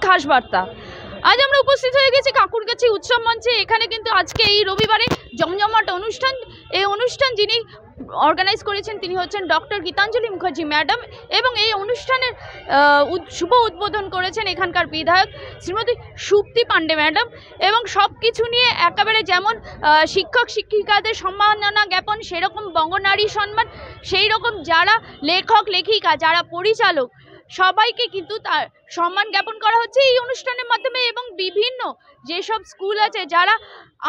খাস বার্তা। আজ আমরা উপস্থিত হয়ে গেছি কাকুরগাছি উৎসব মঞ্চে। এখানে কিন্তু আজকে এই রবিবারে জমজমাট অনুষ্ঠান। এই অনুষ্ঠান যিনি অর্গানাইজ করেছেন তিনি হচ্ছেন ডক্টর গীতাঞ্জলি মুখার্জি ম্যাডাম, এবং এই অনুষ্ঠানের শুভ উদ্বোধন করেছেন এখানকার বিধায়ক শ্রীমতী সুপ্তি পাণ্ডে ম্যাডাম। এবং সব কিছু নিয়ে একেবারে যেমন শিক্ষক শিক্ষিকাদের সম্মাননা জ্ঞাপন, সেরকম বঙ্গনারী সম্মান, সেই রকম যারা লেখক লেখিকা, যারা পরিচালক, সবাইকে কিন্তু তার সম্মান জ্ঞাপন করা হচ্ছে এই অনুষ্ঠানের মাধ্যমে। এবং বিভিন্ন যেসব স্কুল আছে যারা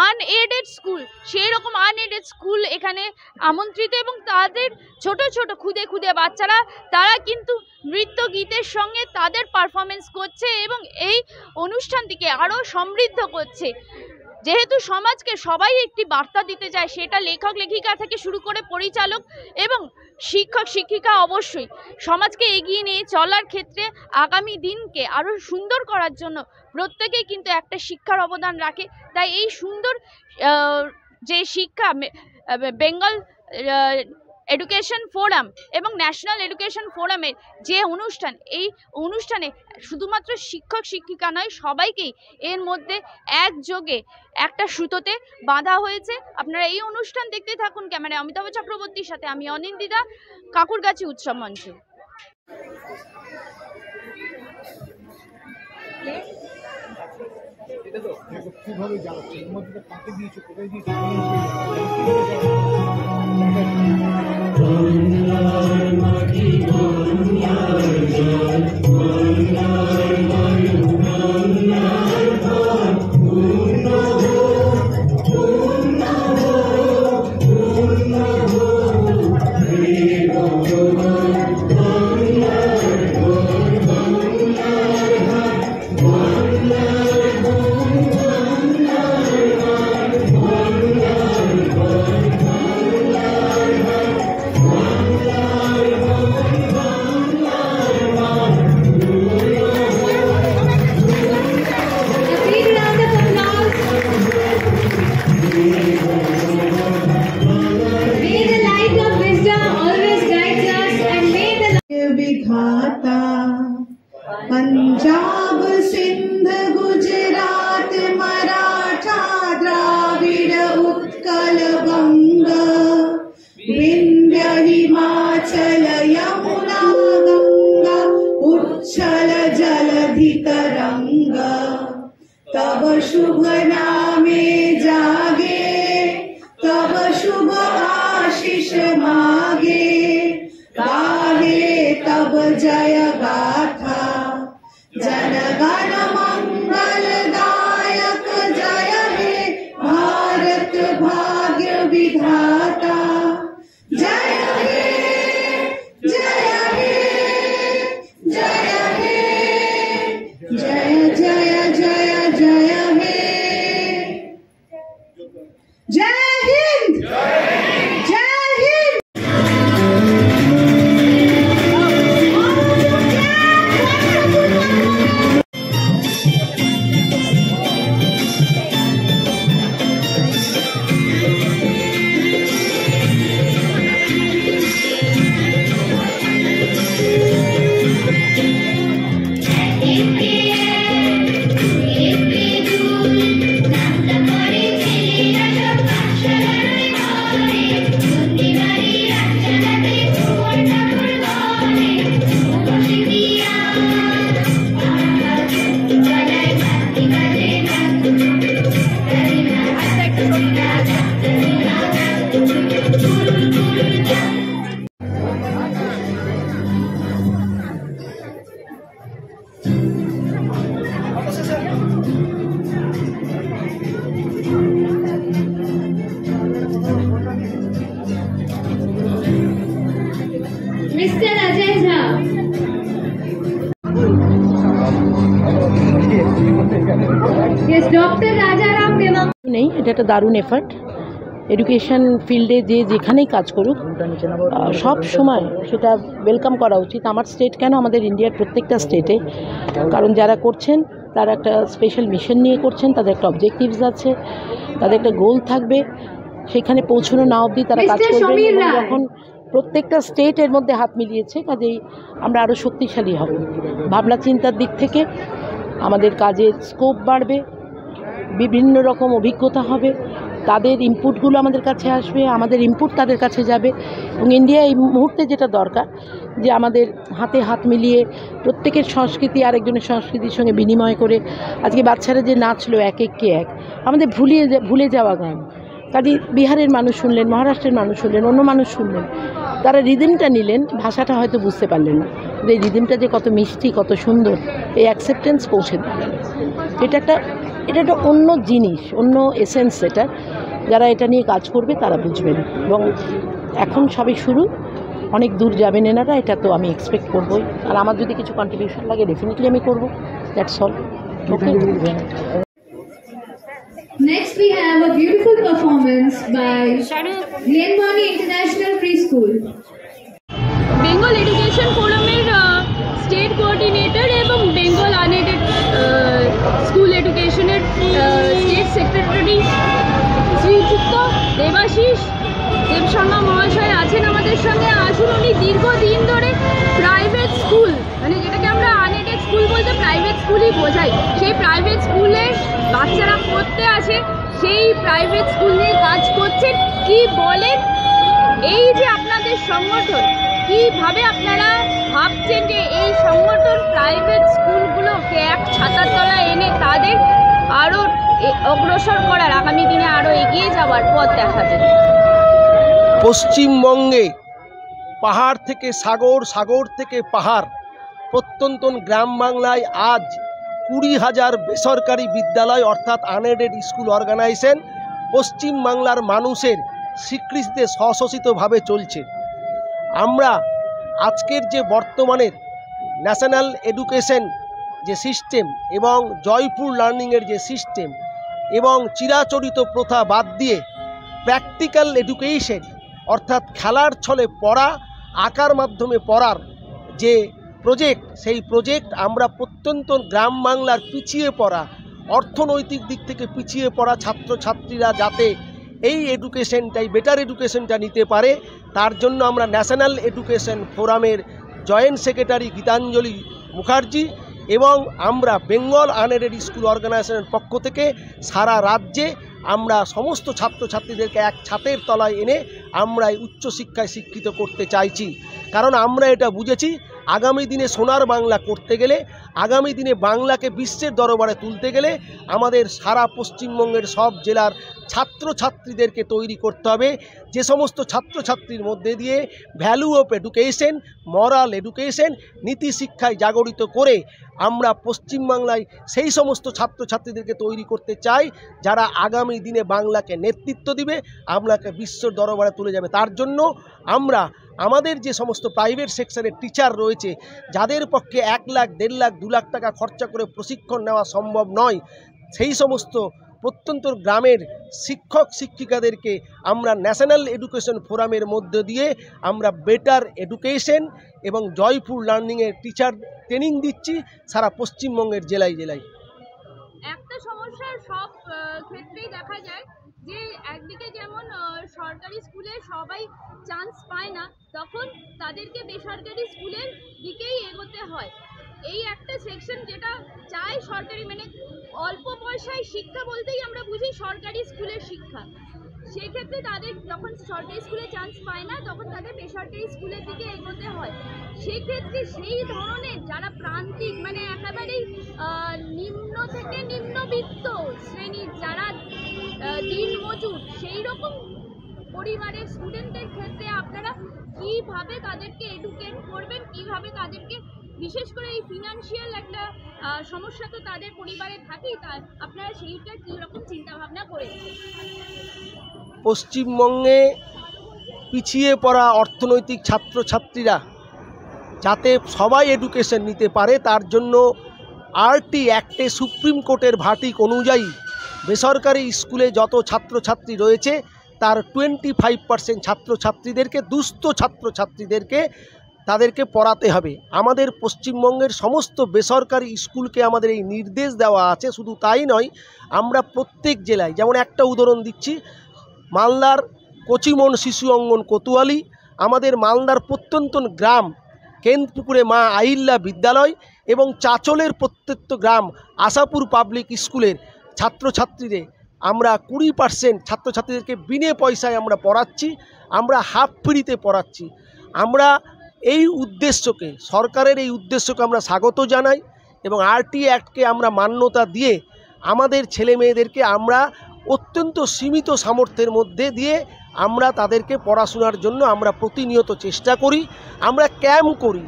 আনএডেড স্কুল, সেই রকম আনএডেড স্কুল এখানে আমন্ত্রিত, এবং তাদের ছোট ছোট খুদে খুদে বাচ্চারা তারা কিন্তু নৃত্য গীতের সঙ্গে তাদের পারফরমেন্স করছে এবং এই অনুষ্ঠানটিকে আরও সমৃদ্ধ করছে। যেহেতু সমাজকে সবাই একটি বার্তা দিতে চায়, সেটা লেখক লেখিকা থেকে শুরু করে পরিচালক এবং শিক্ষক শিক্ষিকা অবশ্যই সমাজকে এগিয়ে নিয়ে চলার ক্ষেত্রে আগামী দিনকে আরও সুন্দর করার জন্য প্রত্যেকেই কিন্তু একটা শিক্ষার অবদান রাখে। তাই এই সুন্দর যে শিক্ষা বেঙ্গল এডুকেশন ফোরাম এবং ন্যাশনাল এডুকেশন ফোরামের যে অনুষ্ঠান, এই অনুষ্ঠানে শুধুমাত্র শিক্ষক শিক্ষিকা নয়, সবাইকেই এর মধ্যে একযোগে একটা সুতোতে বাঁধা হয়েছে। আপনারা এই অনুষ্ঠান দেখতে থাকুন। ক্যামেরায় অমিতাভ চক্রবর্তীর সাথে আমি অনিন্দিতা, কাকুরগাছি উৎসব মঞ্চ। पंजाब सिंध गुजरात मराठा द्राविड़ उत्कल बंग विंध्य हिमाचल यमुना गंगा उच्छल जलधि तरंग तब शुभ नामे जागे तब शुभ आशीष मागे गाहे तब जय गाथा जनगण मंगलदायक जय हे भारत भाग्य विधाता जय हे जय हे जय हे जय जय जय जय हे जय हिंद जय Hind. Mr. Ajay Jha. Yes, Dr. Rajaram Deva. নেই, এটা একটা দারুণ এফার্ট। এডুকেশন ফিল্ডে যে যেখানেই কাজ করুক সব সময় সেটা ওয়েলকাম করা উচিত। আমার স্টেট কেন, আমাদের ইন্ডিয়ার প্রত্যেকটা স্টেটে, কারণ যারা করছেন তারা একটা স্পেশাল মিশন নিয়ে করছেন, তাদের একটা অবজেক্টিভস আছে, তাদের একটা গোল থাকবে, সেখানে পৌঁছানো না অবধি তারা কাজ করবে। যখন প্রত্যেকটা স্টেট এর মধ্যে হাত মিলিয়েছে, কাজেই আমরা আরও শক্তিশালী হব ভাবনা চিন্তার দিক থেকে। আমাদের কাজের স্কোপ বাড়বে, বিভিন্ন রকম অভিজ্ঞতা হবে, তাদের ইনপুটগুলো আমাদের কাছে আসবে, আমাদের ইনপুট তাদের কাছে যাবে। এবং ইন্ডিয়া এই মুহূর্তে যেটা দরকার যে আমাদের হাতে হাত মিলিয়ে প্রত্যেকের সংস্কৃতি আরেকজনের সংস্কৃতির সঙ্গে বিনিময় করে, আজকে বাচ্চারা যে নাচলো এক এককে এক, আমাদের ভুলে যাওয়া গান, কাজে বিহারের মানুষ শুনলেন, মহারাষ্ট্রের মানুষ শুনলেন, অন্য মানুষ শুনলেন, তারা রিদমটা নিলেন, ভাষাটা হয়তো বুঝতে পারলেন না, কিন্তু এই রিদমটা যে কত মিষ্টি, কত সুন্দর, এই অ্যাকসেপ্টেন্স পৌঁছে দিলেন। এটা একটা অন্য জিনিস, অন্য এসেন্স। এটা যারা এটা নিয়ে কাজ করবে তারা বুঝবেন, এবং এখন সবই শুরু, অনেক দূর যাবেন এনারা, এটা তো আমি এক্সপেক্ট করবই। আর আমার যদি কিছু কন্ট্রিবিউশন লাগে ডেফিনেটলি আমি করবো, that's all. Okay. Next we have a beautiful performance by Lianbani International Preschool. Bengal education ফোরামের স্টেট কোঅর্ডিনেটর এবং বেঙ্গল আনএডেড স্কুল এডুকেশনের স্টেট সেক্রেটারি শ্রীযুক্ত দেবাশিস দেব শর্মা মহাশয় আছেন আমাদের সঙ্গে। আসুন, উনি দীর্ঘদিন ধরে প্রাইভেট স্কুল, মানে যেটাকে আমরা আনএডেড স্কুল বলতে প্রাইভেট স্কুলই বোঝাই, সেই প্রাইভেট স্কুলে বাচ্চারা পড়তে আসে, সেই প্রাইভেট স্কুল নিয়ে কাজ করছেন। কি বলেন এই যে আপনাদের সংগঠন, কীভাবে আপনারা ভাবছেন যে এই সংগঠন প্রাইভেট স্কুলগুলোকে এক ছাতার তলায় এনে তাদের আরও অগ্রসর করার, আগামী দিনে আরও এগিয়ে যাওয়ার পথ দেখাবে? পশ্চিমবঙ্গে পাহাড় থেকে সাগর, সাগর থেকে পাহাড়, প্রত্যন্ত গ্রাম বাংলায় আজ 20,000 বেসরকারি বিদ্যালয় অর্থাৎ আনএডেড স্কুল অর্গানাইজেশন পশ্চিমবাংলার মানুষের স্বীকৃতিতে স্বশাসিতভাবে চলছে। আমরা আজকের যে বর্তমানের ন্যাশনাল এডুকেশন যে সিস্টেম এবং জয়পুর লার্নিংয়ের যে সিস্টেম এবং চিরাচরিত প্রথা বাদ দিয়ে প্র্যাকটিক্যাল এডুকেশন অর্থাৎ খেলার ছলে পড়া, আঁকার মাধ্যমে পড়ার যে প্রজেক্ট, সেই প্রজেক্ট আমরা প্রত্যন্ত গ্রাম বাংলার পিছিয়ে পড়া, অর্থনৈতিক দিক থেকে পিছিয়ে পড়া ছাত্রছাত্রীরা যাতে এই এডুকেশনটাই, বেটার এডুকেশনটা নিতে পারে, তার জন্য আমরা ন্যাশনাল এডুকেশন ফোরামের জয়েন্ট সেক্রেটারি গীতাঞ্জলি মুখার্জি এবং আমরা বেঙ্গল আনএডেড স্কুল অর্গানাইজেশনের পক্ষ থেকে সারা রাজ্যে আমরা সমস্ত ছাত্রছাত্রীদেরকে এক ছাতের তলায় এনে আমরা উচ্চশিক্ষায় শিক্ষিত করতে চাইছি। কারণ আমরা এটা বুঝেছি, আগামী দিনে সোনার বাংলা করতে গেলে, আগামী দিনে বাংলাকে বিশ্বের দরবারে তুলতে গেলে আমাদের সারা পশ্চিমবঙ্গের সব জেলার ছাত্রছাত্রীদেরকে তৈরি করতে হবে, যে সমস্ত ছাত্রছাত্রীর মধ্যে দিয়ে value of education, moral education, নীতি শিক্ষায় জাগরিত করে আমরা পশ্চিমবাংলায় সেই সমস্ত ছাত্রছাত্রীদেরকে তৈরি করতে চাই যারা আগামী দিনে বাংলাকে নেতৃত্ব দিবে, বাংলাকে বিশ্বর দরবারে তুলে যাবে। তার জন্য আমরা আমাদের যে সমস্ত প্রাইভেট সেকশনের টিচার রয়েছে, যাদের পক্ষে 1 লাখ, 1.5 লাখ, 2 লাখ টাকা খরচা করে প্রশিক্ষণ নেওয়া সম্ভব নয়, সেই সমস্ত প্রত্যন্ত গ্রামের শিক্ষক শিক্ষিকাদেরকে আমরা ন্যাশনাল এডুকেশন ফোরামের মধ্য দিয়ে আমরা বেটার এডুকেশন এবং জয়পুর লার্নিংয়ের টিচার ট্রেনিং দিচ্ছি সারা পশ্চিমবঙ্গের জেলায় জেলায়। একটা সমস্যার সব ক্ষেত্রেই দেখা যায় যে একদিকে যেমন সরকারি স্কুলে সবাই চান্স পায় না, তখন তাদেরকে বেসরকারি স্কুলের দিকেই এগোতে হয়। এই একটা সেকশন যেটা চায় সরকারি, মানে অল্প পয়সায় শিক্ষা বলতেই আমরা বুঝি সরকারি স্কুলের শিক্ষা, সেক্ষেত্রে তাদের যখন সরকারি স্কুলে চান্স পায় না তখন তাদের বেসরকারি স্কুলের দিকে এগোতে হয়। সেক্ষেত্রে সেই ধরনের যারা প্রান্তিক, মানে একেবারেই নিম্ন থেকে নিম্নবিত্ত শ্রেণীর যারা দিনমজুর, সেই রকম পরিবারের স্টুডেন্টদের ক্ষেত্রে আপনারা কীভাবে তাদেরকে এডুকেট করবেন, কীভাবে তাদেরকে, বিশেষ করে এই ফিনান্সিয়াল একটা সমস্যা তো তাদের পরিবারে থাকেই, তা আপনারা সেইটা কীরকম চিন্তাভাবনা করেছেন? পশ্চিমবঙ্গে পিছিয়ে পড়া অর্থনৈতিক ছাত্রছাত্রীরা যাতে সবাই এডুকেশন নিতে পারে, তার জন্য আরটি অ্যাক্টে সুপ্রিম কোর্টের ভার্ডিক্ট অনুযায়ী বেসরকারি স্কুলে যত ছাত্রছাত্রী রয়েছে তার 25% ছাত্রছাত্রীদেরকে, দুস্থ ছাত্রছাত্রীদেরকে তাদেরকে পড়াতে হবে। আমাদের পশ্চিমবঙ্গের সমস্ত বেসরকারি স্কুলকে আমাদের এই নির্দেশ দেওয়া আছে। শুধু তাই নয়, আমরা প্রত্যেক জেলায়, যেমন একটা উদাহরণ দিচ্ছি, মালদার কচিমন শিশু অঙ্গন কোতোয়ালি, আমাদের মালদার প্রত্যন্ত গ্রাম কেন্দপুকুরে মা আহিল্যা বিদ্যালয় এবং চাচলের প্রত্যেকটা গ্রাম আশাপুর পাবলিক স্কুলের ছাত্রছাত্রীদের আমরা 20% ছাত্রছাত্রীদেরকে বিনে পয়সায় আমরা পড়াচ্ছি, আমরা হাফ ফ্রিতে পড়াচ্ছি। আমরা এই উদ্দেশ্যকে, সরকারের এই উদ্দেশ্যকে আমরা স্বাগত জানাই এবং আরটি অ্যাক্টকে আমরা মান্যতা দিয়ে আমাদের ছেলে মেয়েদেরকে আমরা অত্যন্ত সীমিত সামর্থ্যের মধ্যে দিয়ে আমরা তাদেরকে পড়াশোনার জন্য আমরা প্রতিনিয়ত চেষ্টা করি। আমরা ক্যাম্প করি,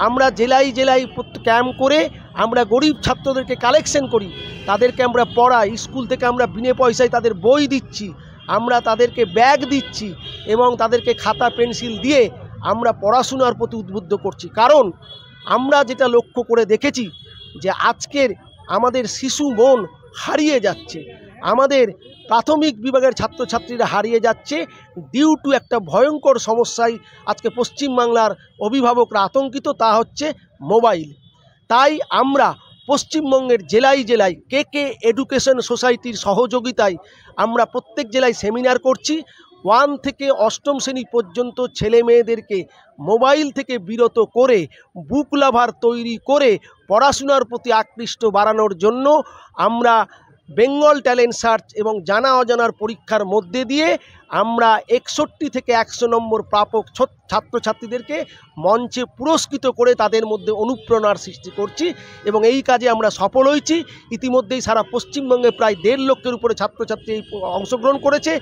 আমরা জেলায় জেলায় ক্যাম্প করে আমরা গরিব ছাত্রদেরকে কালেকশন করি, তাদেরকে আমরা পড়াই। স্কুল থেকে আমরা বিনে পয়সায় তাদের বই দিচ্ছি, আমরা তাদেরকে ব্যাগ দিচ্ছি এবং তাদেরকে খাতা পেন্সিল দিয়ে আমরা পড়াশোনার প্রতি উদ্বুদ্ধ করছি। কারণ আমরা যেটা লক্ষ্য করে দেখেছি যে আজকের আমাদের শিশু মন হারিয়ে যাচ্ছে, আমাদের প্রাথমিক বিভাগের ছাত্রছাত্রীরা হারিয়ে যাচ্ছে ডিউ টু একটা ভয়ঙ্কর সমস্যায় আজকে পশ্চিমবাংলার অভিভাবকরা আতঙ্কিত, তা হচ্ছে মোবাইল। তাই আমরা পশ্চিমবঙ্গের জেলায় জেলায় কে এডুকেশন সোসাইটির সহযোগিতায় আমরা প্রত্যেক জেলায় সেমিনার করছি। 1 থেকে 8ম শ্রেণী পর্যন্ত ছেলে মেয়েদেরকে মোবাইল থেকে বিরত করে বুক লাভার তৈরি করে পড়াশোনার প্রতি আকৃষ্ট বাড়ানোর জন্য আমরা বেঙ্গল ট্যালেন্ট সার্চ এবং জানা অজানার পরীক্ষার মধ্যে দিয়ে আমরা 61 থেকে 100 নম্বর প্রাপক ছাত্রছাত্রীদেরকে মঞ্চে পুরস্কৃত করে তাদের মধ্যে অনুপ্রেরণার সৃষ্টি করছি এবং এই কাজে আমরা সফল হয়েছি। ইতিমধ্যেই সারা পশ্চিমবঙ্গে প্রায় 1.5 লক্ষের উপরে ছাত্রছাত্রী অংশগ্রহণ করেছে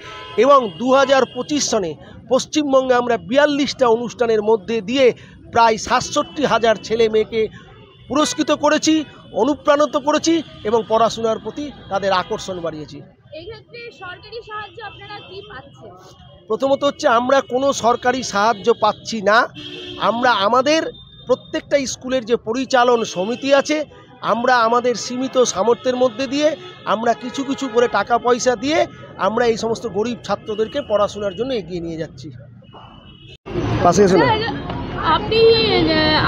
এবং 2025 সনে পশ্চিমবঙ্গে আমরা 42টা অনুষ্ঠানের মধ্যে দিয়ে প্রায় 67,000 ছেলে মেয়েকে পুরস্কৃত করেছি, অনুপ্রাণিত করেছি এবং পড়াশোনার প্রতি তাদের আকর্ষণ বাড়িয়েছি। এই ক্ষেত্রে সরকারি সাহায্য আপনারা কি পাচ্ছেন? প্রথমত হচ্ছে আমরা কোনো সরকারি সাহায্য পাচ্ছি না। আমরা আমাদের প্রত্যেকটা স্কুলের যে পরিচালন সমিতি আছে, আমরা আমাদের সীমিত সামর্থ্যের মধ্যে দিয়ে আমরা কিছু কিছু করে টাকা পয়সা দিয়ে আমরা এই সমস্ত গরিব ছাত্রদেরকে পড়াশোনার জন্য এগিয়ে নিয়ে যাচ্ছি। পাশে এসে না। আপনি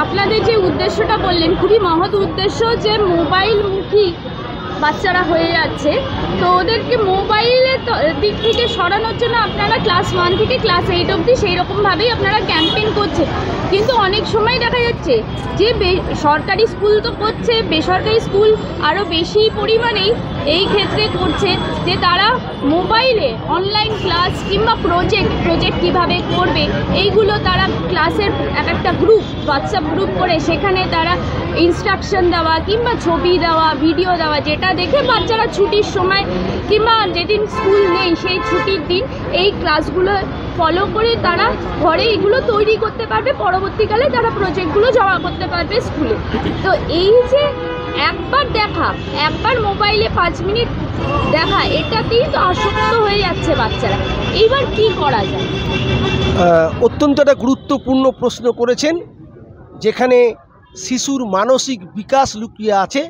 আপনাদের যে উদ্দেশ্যটা বললেন খুবই মহৎ উদ্দেশ্য, যে মোবাইলমুখী বাচ্চারা হয়ে যাচ্ছে, তো ওদেরকে মোবাইলের দিক থেকে সরানোর জন্য আপনারা ক্লাস 1 থেকে ক্লাস 8 অবধি সেই রকমভাবেই আপনারা ক্যাম্পেইন করছেন। কিন্তু অনেক সময় দেখা যাচ্ছে যে সরকারি স্কুল তো করছে, বেসরকারি স্কুল আরও বেশি পরিমাণেই এই ক্ষেত্রে করছে যে তারা মোবাইলে অনলাইন ক্লাস কিংবা প্রজেক্ট কিভাবে করবে এইগুলো তারা ক্লাসের একটা গ্রুপ, হোয়াটসঅ্যাপ গ্রুপ করে সেখানে তারা ইনস্ট্রাকশন দেওয়া কিংবা ছবি দেওয়া, ভিডিও দেওয়া, যেটা দেখে বাচ্চারা ছুটির সময় কিংবা যেদিন স্কুল নেই সেই ছুটির দিন এই ক্লাসগুলো ফলো করে তারা ঘরে এগুলো তৈরি করতে পারবে, পরবর্তীকালে তারা প্রজেক্টগুলো জমা করতে পারবে স্কুলে। তো এই যে একবার দেখা, একবার মোবাইলে 5 মিনিট দেখা, এটাতেই তো আসক্ত হয়ে যাচ্ছে বাচ্চারা। এইবার কি করা যায়? অত্যন্ত একটা গুরুত্বপূর্ণ প্রশ্ন করেছেন, যেখানে শিশুর মানসিক বিকাশ লুকিয়ে আছে।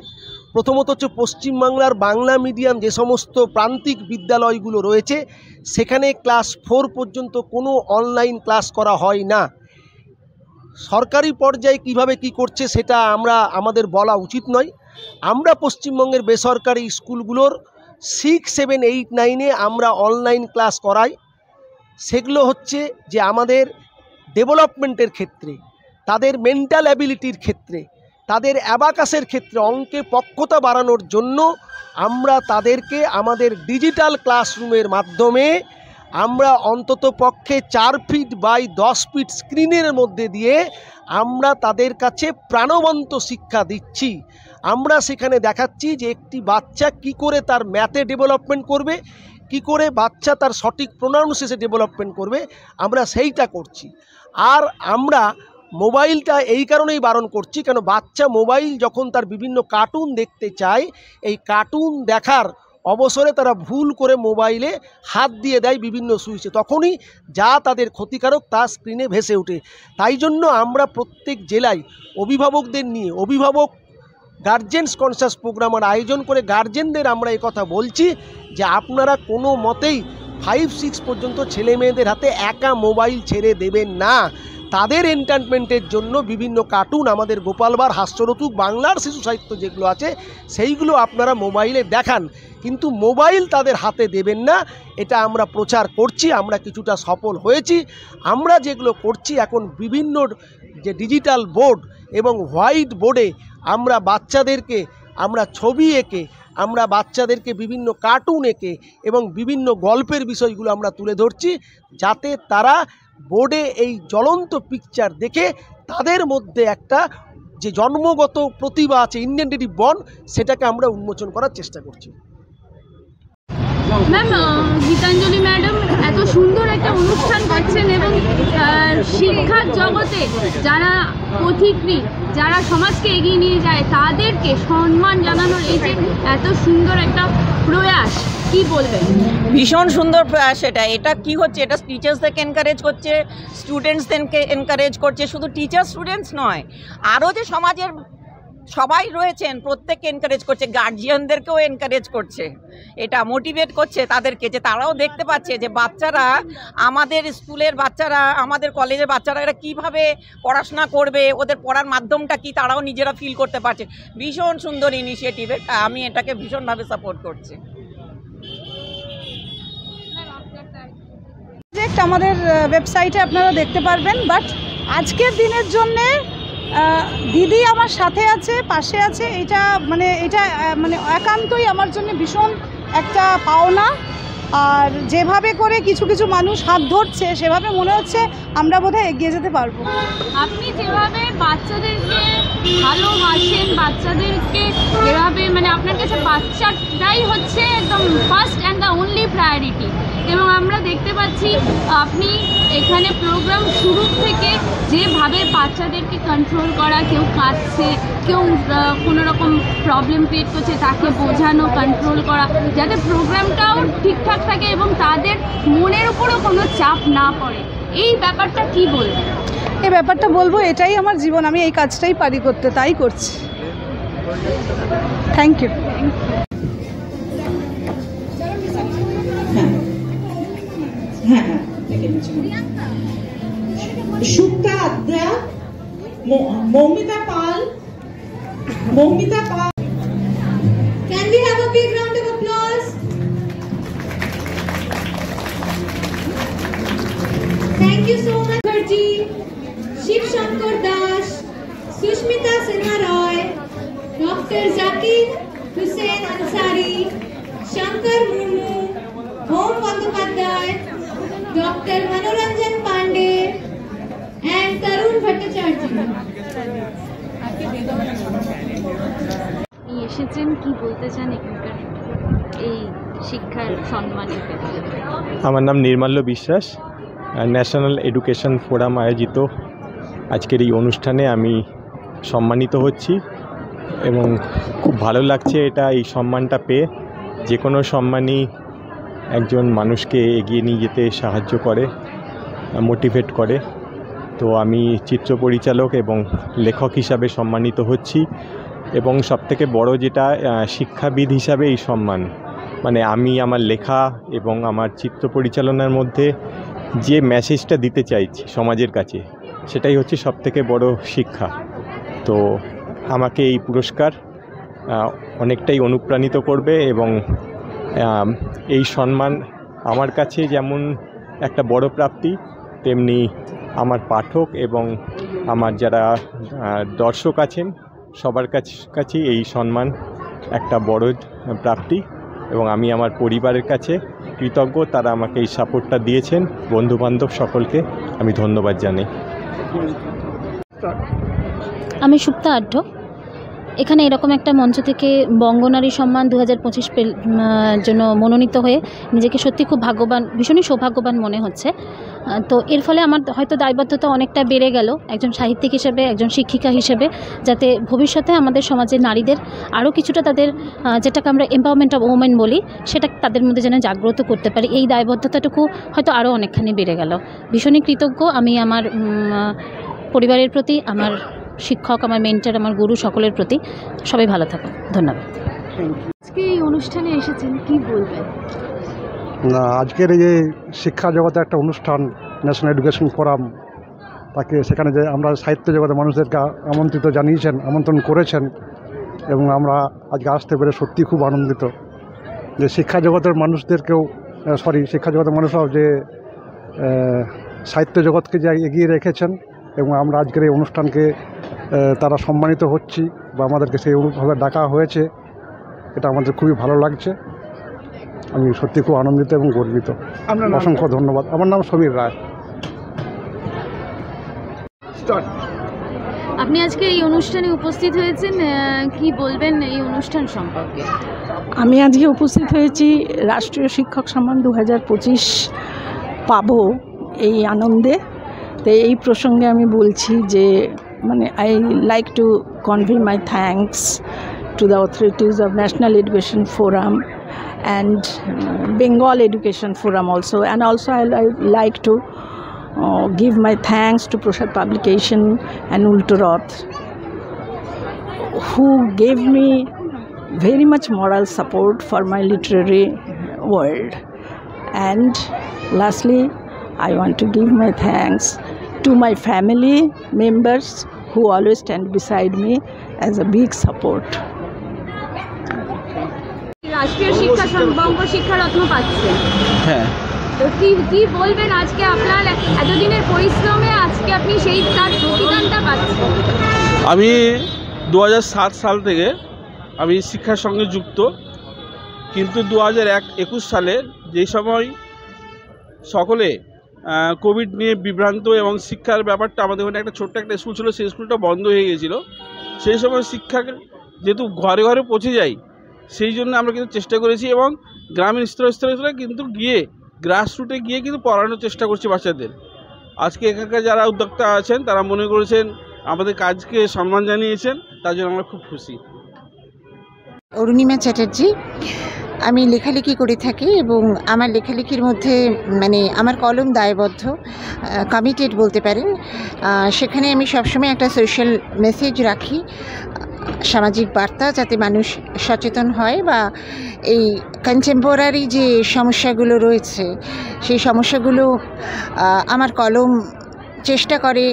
প্রথমত হচ্ছে পশ্চিমবাংলার বাংলা মিডিয়াম যে সমস্ত প্রান্তিক বিদ্যালয়গুলো রয়েছে সেখানে ক্লাস 4 পর্যন্ত কোনো অনলাইন ক্লাস করা হয় না। সরকারি পর্যায়ে কিভাবে কি করছে সেটা আমাদের বলা উচিত নয়। আমরা পশ্চিমবঙ্গের বেসরকারি স্কুলগুলোর 6, 7, 8, 9-এ আমরা অনলাইন ক্লাস করাই। সেগুলো হচ্ছে যে আমাদের ডেভেলপমেন্টের ক্ষেত্রে, তাদের মেন্টাল অ্যাবিলিটির ক্ষেত্রে, তাদের অ্যাবাকাসের ক্ষেত্রে অঙ্কে পক্ষতা বাড়ানোর জন্য আমরা তাদেরকে আমাদের ডিজিটাল ক্লাসরুমের মাধ্যমে আমরা অন্তত পক্ষে 4 ফিট বাই 10 ফিট স্ক্রিনের মধ্যে দিয়ে আমরা তাদের কাছে প্রাণবন্ত শিক্ষা দিচ্ছি। আমরা সেখানে দেখাচ্ছি যে একটি বাচ্চা কি করে তার ম্যাথে ডেভেলপমেন্ট করবে, কি করে বাচ্চা তার সঠিক প্রোনাউন্সিয়েশনে ডেভেলপমেন্ট করবে, আমরা সেইটা করছি। আর আমরা মোবাইলটা এই কারণেই বারণ করছি, কেন বাচ্চা মোবাইল যখন তার বিভিন্ন কার্টুন দেখতে চায়, এই কার্টুন দেখার অবসরে তারা ভুল করে মোবাইলে হাত দিয়ে দেয় বিভিন্ন সুইচে, তখনই যা তাদের ক্ষতিকারক তা স্ক্রিনে ভেসে ওঠে। তাই জন্য আমরা প্রত্যেক জেলায় অভিভাবকদের নিয়ে অভিভাবক গার্জেন্স কনসাস প্রোগ্রামের আয়োজন করে গার্জেনদের আমরা এই কথা বলছি যে আপনারা কোনো মতেই 5, 6 পর্যন্ত ছেলে মেয়েদের হাতে একা মোবাইল ছেড়ে দেবেন না। তাদের এন্টারটেনমেন্টের জন্য বিভিন্ন কার্টুন, আমাদের গোপালবার, হাস্যরতুক, বাংলার শিশু সাহিত্য যেগুলো আছে সেইগুলো আপনারা মোবাইলে দেখান, কিন্তু মোবাইল তাদের হাতে দেবেন না। এটা আমরা প্রচার করছি, আমরা কিছুটা সফল হয়েছি। আমরা যেগুলো করছি এখন বিভিন্ন যে ডিজিটাল বোর্ড এবং হোয়াইট বোর্ডে আমরা বাচ্চাদেরকে আমরা ছবি এঁকে আমরা বাচ্চাদেরকে বিভিন্ন কার্টুন এঁকে এবং বিভিন্ন গল্পের বিষয়গুলো আমরা তুলে ধরছি, যাতে তারা বোর্ডে এই জ্বলন্ত পিকচার দেখে তাদের মধ্যে একটা যে জন্মগত প্রতিভা আছে, ইনহেরিটেড বর্ন, সেটাকে আমরা উন্মোচন করার চেষ্টা করছি। ম্যাম, গীতাঞ্জলি ম্যাডাম এত সুন্দর একটা অনুষ্ঠান করছেন এবং শিক্ষার জগতে যারা পথিকৃৎ, যারা সমাজকে এগিয়ে নিয়ে যায় তাদেরকে সম্মান জানানোর এই যে এত সুন্দর একটা প্রয়াস, কি বলবেন? ভীষণ সুন্দর প্রয়াস এটা কি হচ্ছে, এটা টিচার্সদেরকে এনকারেজ করছে, স্টুডেন্টসদেরকে এনকারেজ করছে। শুধু টিচার স্টুডেন্টস নয়, আরও যে সমাজের সবাই রয়েছেন প্রত্যেককে এনকারেজ করছে, গার্জিয়ানদেরকেও এনকারেজ করছে। এটা মোটিভেট করছে তাদেরকে, যে তারাও দেখতে পাচ্ছে যে বাচ্চারা, আমাদের স্কুলের বাচ্চারা, আমাদের কলেজের বাচ্চারা এরা কীভাবে পড়াশোনা করবে, ওদের পড়ার মাধ্যমটা কি তারাও নিজেরা ফিল করতে পারছে। ভীষণ সুন্দর ইনিশিয়েটিভ, আমি এটাকে ভীষণভাবে সাপোর্ট করছি। আমাদের ওয়েবসাইটে আপনারা দেখতে পারবেন, বাট আজকের দিনের জন্যে দিদি আমার সাথে আছে, পাশে আছে, এটা মানে একান্তই আমার জন্য ভীষণ একটা পাওনা। আর যেভাবে করে কিছু কিছু মানুষ হাত ধরছে, সেভাবে মনে হচ্ছে আমরা বোধহয় এগিয়ে যেতে পারবো। আপনি যেভাবে বাচ্চাদেরকে ভালোবাসেন, বাচ্চাদেরকে যেভাবে মানে আপনার কাছে বাচ্চাটাই হচ্ছে একদম first and the only priority, এবং আমরা দেখতে পাচ্ছি আপনি এখানে প্রোগ্রাম শুরু থেকে যেভাবে বাচ্চাদেরকে কন্ট্রোল করা, কেউ কাঁদছে, কেউ কোনো রকম প্রবলেম ক্রিয়েট করছে, তাকে বোঝানো, কন্ট্রোল করা, যাতে প্রোগ্রামটাও ঠিকঠাক থাকে এবং তাদের মনের উপরও কোনো চাপ না পড়ে, এই ব্যাপারটা কি বলবেন? এই ব্যাপারটা বলবো, এটাই আমার জীবন, আমি এই কাজটাই পারি করতে, তাই করছি। Thank you. Sukta Adra, Moumita Pal. Can we have a big round of applause? Thank you so much, Bharji, Shiv Shankar Das, Sushmita Sinha Roy, Dr. Zakir Hussain Ansari, Shankar Murmu, Om Bandyopadhyay, Dr. Manoranjan Pandey, and Tarun Bhattacharya. এসেছেন, কি বলতে চান এখানকার এই শিক্ষার সম্মানের ক্ষেত্রে? আমার নাম নির্মাল্য বিশ্বাস। ন্যাশনাল এডুকেশন ফোরাম আয়োজিত আজকের এই অনুষ্ঠানে আমি সম্মানিত হচ্ছি এবং খুব ভালো লাগছে এটা, এই সম্মানটা পেয়ে। যে কোনো সম্মানই একজন মানুষকে এগিয়ে নিয়ে যেতে সাহায্য করে, মোটিভেট করে। তো আমি চিত্র পরিচালক এবং লেখক হিসাবে সম্মানিত হচ্ছি, এবং সবথেকে বড় যেটা, শিক্ষাবিদ হিসাবে এই সম্মান, মানে আমি আমার লেখা এবং আমার চিত্র পরিচালনার মধ্যে যে মেসেজটা দিতে চাইছি সমাজের কাছে, সেটাই হচ্ছে সবথেকে বড় শিক্ষা। তো আমাকে এই পুরস্কার অনেকটাই অনুপ্রাণিত করবে, এবং এই সম্মান আমার কাছে যেমন একটা বড় প্রাপ্তি, তেমনি আমার পাঠক এবং আমার যারা দর্শক আছেন সবার কাছে এই সম্মান একটা বড় প্রাপ্তি, এবং আমি আমার পরিবারের কাছে কৃতজ্ঞ, তারা আমাকে এই সাপোর্টটা দিয়েছেন। বন্ধুবান্ধব সকলকে আমি ধন্যবাদ জানাই। আমি সুপ্তা আঢ্য। এখানে এরকম একটা মঞ্চ থেকে বঙ্গনারী সম্মান 2025 জন্য মনোনীত হয়ে নিজেকে সত্যি খুব ভাগ্যবান, ভীষণই সৌভাগ্যবান মনে হচ্ছে। তো এর ফলে আমার হয়তো দায়বদ্ধতা অনেকটা বেড়ে গেল একজন সাহিত্যিক হিসেবে, একজন শিক্ষিকা হিসেবে, যাতে ভবিষ্যতে আমাদের সমাজের নারীদের আরও কিছুটা তাদের যেটাকে আমরা এম্পাওয়ারমেন্ট অফ ওমেন বলি, সেটা তাদের মধ্যে যেন জাগ্রত করতে পারি, এই দায়বদ্ধতাটুকু হয়তো আরও অনেকখানি বেড়ে গেল। ভীষণই কৃতজ্ঞ আমি আমার পরিবারের প্রতি, আমার শিক্ষক, আমার মেন্টর, আমার গুরু সকলের প্রতি। সবাই ভালো থাকুন, ধন্যবাদ। আজকে এই অনুষ্ঠানে এসেছেন, কি বলবেন? না, আজকের এই যে শিক্ষা জগতে একটা অনুষ্ঠান, ন্যাশনাল এডুকেশন ফোরাম, তাকে সেখানে যে আমরা সাহিত্য জগতের মানুষদেরকে আমন্ত্রণ করেছেন, এবং আমরা আজকে আসতে পেরে সত্যি খুব আনন্দিত যে শিক্ষা জগতের মানুষদেরকেও শিক্ষা জগতের মানুষরাও যে সাহিত্য জগৎকে যে এগিয়ে রেখেছেন এবং আমরা আজকের এই অনুষ্ঠানকে তারা সম্মানিত হচ্ছি বা আমাদেরকে সেইভাবে ডাকা হয়েছে, এটা আমাদের খুবই ভালো লাগছে। আমি সত্যি খুব আনন্দিত এবং গর্বিত। অসংখ্য ধন্যবাদ। আমার নাম সমীর রায়। আপনি আজকে এই অনুষ্ঠানে উপস্থিত হয়েছেন, কি বলবেন এই অনুষ্ঠান সম্পর্কে? আমি আজকে উপস্থিত হয়েছি রাষ্ট্রীয় শিক্ষক সম্মান 2025 পাবো এই আনন্দে। তো এই প্রসঙ্গে আমি বলছি যে মানে I like to convey my thanks to the authorities of national education forum and Bengal Education Forum also, and also I like to give my thanks to Prasad Publication and Ultoroth, who gave me very much moral support for my literary world. And lastly, I want to give my thanks to my family members who always stand beside me as a big support. রাষ্ট্রীয় শিক্ষা বঙ্গ শিক্ষারত্ন পাচ্ছেন, হ্যাঁ, তো কি বলবেন আজকে আপনার এতদিনের পরিশ্রমে আজকে আপনি সেই তার প্রতিদানটা পাচ্ছেন? আমি 2007 সাল থেকে আমি শিক্ষার সঙ্গে যুক্ত, কিন্তু 2021 সালে যেই সময় সকলে কোভিড নিয়ে বিভ্রান্ত এবং শিক্ষার ব্যাপারটা, আমাদের ওখানে একটা ছোট্ট একটা স্কুল ছিল, সেই স্কুলটা বন্ধ হয়ে গিয়েছিল। সেই সময় শিক্ষাকে যেহেতু ঘরে ঘরে পৌঁছে যায়, সেই জন্য আমরা কিন্তু চেষ্টা করেছি এবং গ্রামীণ স্তরে কিন্তু গিয়ে গ্রাসরুটে গিয়ে কিন্তু পড়ানোর চেষ্টা করছি বাচ্চাদের। আজকে এখানকার যারা উদ্যোক্তা আছেন তারা মনে করেছেন, আমাদের কাজকে সম্মান জানিয়েছেন, তার জন্য আমরা খুব খুশি। অরুণিমা চ্যাটার্জি, আমি লেখালেখি করে থাকি এবং আমার লেখালেখির মধ্যে মানে আমার কলম দায়বদ্ধ, কমিটেড বলতে পারেন। সেখানে আমি সবসময় একটা সোশ্যাল মেসেজ রাখি, সামাজিক বার্তা, যাতে মানুষ সচেতন হয় বা এই কন্টেম্পোরারি যে সমস্যাগুলো রয়েছে সেই সমস্যাগুলো আমার কলম চেষ্টা করে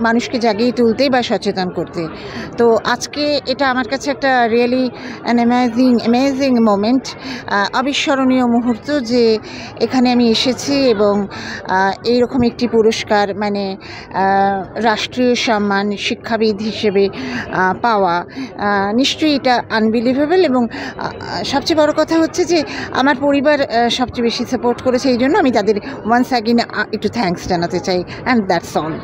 মানুষকে জাগিয়ে তুলতে বা সচেতন করতে। তো আজকে এটা আমার কাছে একটা রিয়েলি অ্যান অ্যামেজিং মোমেন্ট, অবিস্মরণীয় মুহূর্ত যে এখানে আমি এসেছি এবং এইরকম একটি পুরস্কার মানে রাষ্ট্রীয় সম্মান শিক্ষাবিদ হিসেবে পাওয়া, নিশ্চয়ই এটা আনবিলিভেবল। এবং সবচেয়ে বড় কথা হচ্ছে যে আমার পরিবার সবচেয়ে বেশি সাপোর্ট করেছে, এই জন্য আমি তাদের ওয়ান্স অ্যাগেন একটু থ্যাঙ্কস জানাতে চাই, অ্যান্ড দ্যাটস অল।